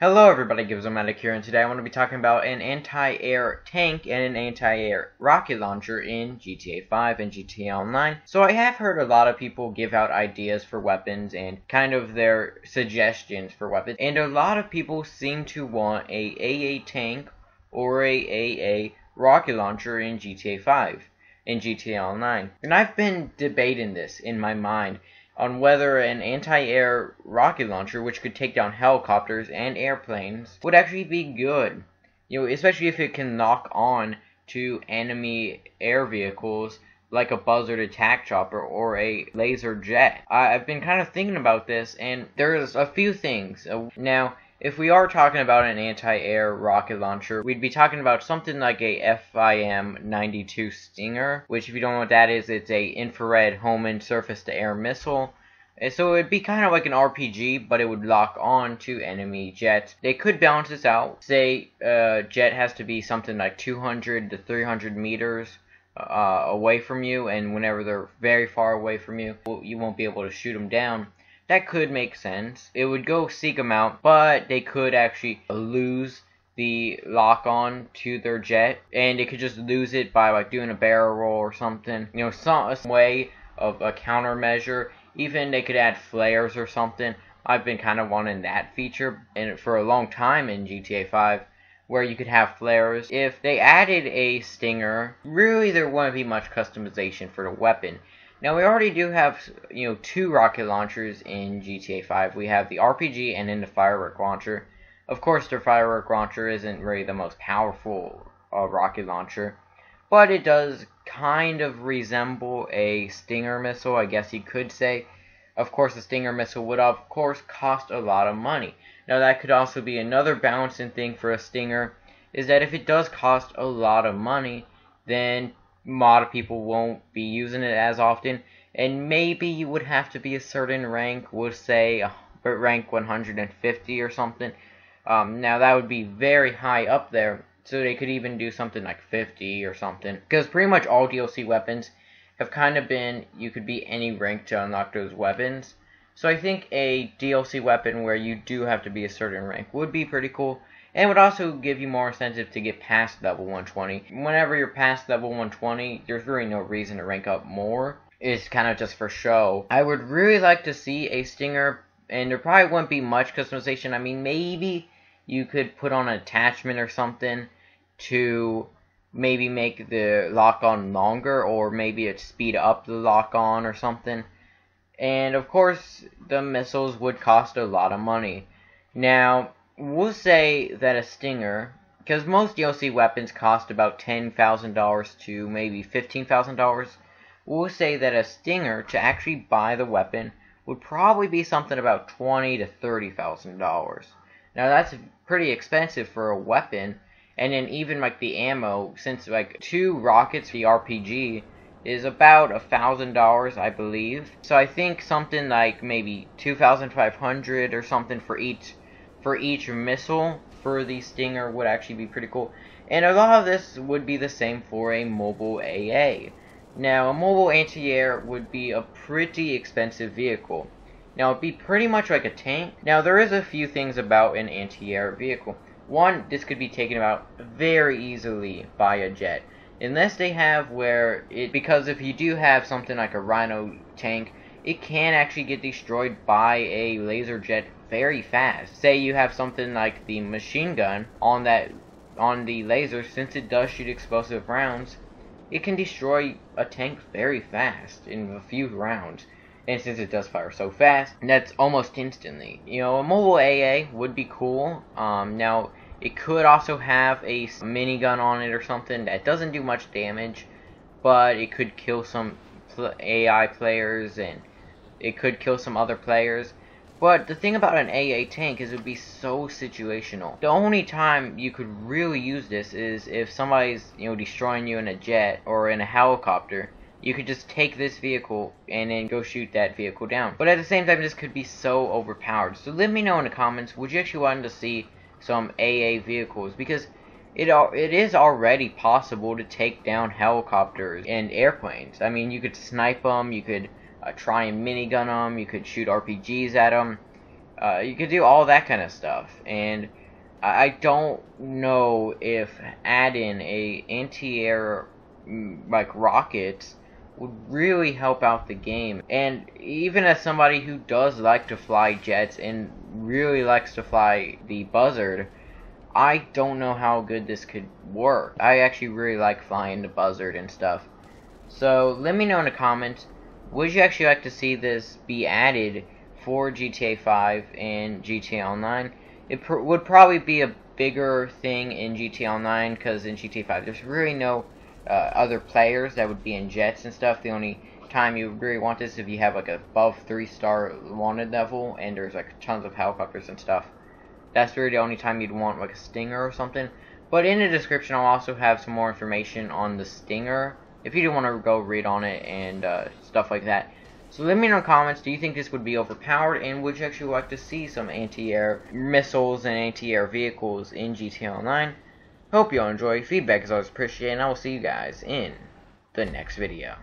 Hello everybody, Gibzomatic here, and today I want to be talking about an anti-air tank and an anti-air rocket launcher in GTA 5 and GTA Online. So I have heard a lot of people give out ideas for weapons and kind of their suggestions for weapons, and a lot of people seem to want a AA tank or a AA rocket launcher in GTA 5 and GTA Online. And I've been debating this in my mind on whether an anti-air rocket launcher, which could take down helicopters and airplanes, would actually be good. Especially if it can lock on to enemy air vehicles like a buzzard attack chopper or a laser jet. I've been kind of thinking about this, and there's a few things. Now, if we are talking about an anti-air rocket launcher, we'd be talking about something like a FIM-92 Stinger, which, if you don't know what that is, it's a infrared Hohmann surface-to-air missile. So it'd be kind of like an RPG, but it would lock on to enemy jets. They could balance this out. Say a jet has to be something like 200 to 300 meters away from you, and whenever they're very far away from you, you won't be able to shoot them down. That could make sense. It would go seek them out, but they could actually lose the lock-on to their jet, and they could just lose it by like doing a barrel roll or something. Some way of a countermeasure. Even they could add flares or something. I've been kind of wanting that feature and for a long time in GTA 5, where you could have flares. If they added a Stinger, really there wouldn't be much customization for the weapon. Now, we already do have, two rocket launchers in GTA 5. We have the RPG and then the firework launcher. Of course, the firework launcher isn't really the most powerful rocket launcher, but it does kind of resemble a Stinger missile, I guess you could say. Of course, the Stinger missile would, of course, cost a lot of money. Now, that could also be another balancing thing for a Stinger, is that if it does cost a lot of money, then a lot of people won't be using it as often, and maybe you would have to be a certain rank, we'll say rank 150 or something. Now, that would be very high up there. So they could even do something like 50 or something. Because pretty much all DLC weapons have kind of been, you could be any rank to unlock those weapons. So I think a DLC weapon where you do have to be a certain rank would be pretty cool. And would also give you more incentive to get past level 120. Whenever you're past level 120, there's really no reason to rank up more. It's kind of just for show. I would really like to see a Stinger, and there probably wouldn't be much customization. I mean, maybe you could put on an attachment or something to maybe make the lock-on longer, or maybe it speed up the lock-on or something. And of course, the missiles would cost a lot of money. Now, we'll say that a Stinger, because most DLC weapons cost about $10,000 to maybe $15,000, we'll say that a Stinger, to actually buy the weapon, would probably be something about $20,000 to $30,000. Now, that's pretty expensive for a weapon. And then even like the ammo, since like 2 rockets, the RPG, is about $1,000, I believe. So I think something like maybe 2,500 or something for each missile for the Stinger would actually be pretty cool. And a lot of this would be the same for a mobile AA. Now, a mobile anti-air would be a pretty expensive vehicle. Now, it'd be pretty much like a tank. Now, there is a few things about an anti-air vehicle. One, this could be taken out very easily by a jet. Unless they have because if you do have something like a Rhino tank, it can actually get destroyed by a laser jet very fast. Say you have something like the machine gun on the laser, since it does shoot explosive rounds, it can destroy a tank very fast in a few rounds. And since it does fire so fast, that's almost instantly. A mobile AA would be cool. Now, it could also have a minigun on it or something that doesn't do much damage, but it could kill some AI players, and it could kill some other players. But the thing about an AA tank is it would be so situational. The only time you could really use this is if somebody's, destroying you in a jet or in a helicopter. You could just take this vehicle and then go shoot that vehicle down. But at the same time, this could be so overpowered. So let me know in the comments, would you actually want to see some AA vehicles? Because it is already possible to take down helicopters and airplanes. I mean, you could snipe them, you could try and minigun them, you could shoot RPGs at them. You could do all that kind of stuff, and I don't know if adding a anti-air like rockets would really help out the game. And even as somebody who does like to fly jets and really likes to fly the Buzzard, I don't know how good this could work. I actually really like flying the Buzzard and stuff. So let me know in the comments, would you actually like to see this be added for GTA 5 and GTA Online? It would probably be a bigger thing in GTA Online, because in GTA 5 there's really no other players that would be in jets and stuff. The only time you really want this is if you have like above 3-star wanted level and there's like tons of helicopters and stuff. That's really the only time you'd want like a Stinger or something. But in the description I'll also have some more information on the Stinger if you do want to go read on it and stuff like that. So let me know in the comments, do you think this would be overpowered, and would you actually like to see some anti-air missiles and anti-air vehicles in GTA Online? Hope you all enjoy. Feedback is always appreciated, and I will see you guys in the next video.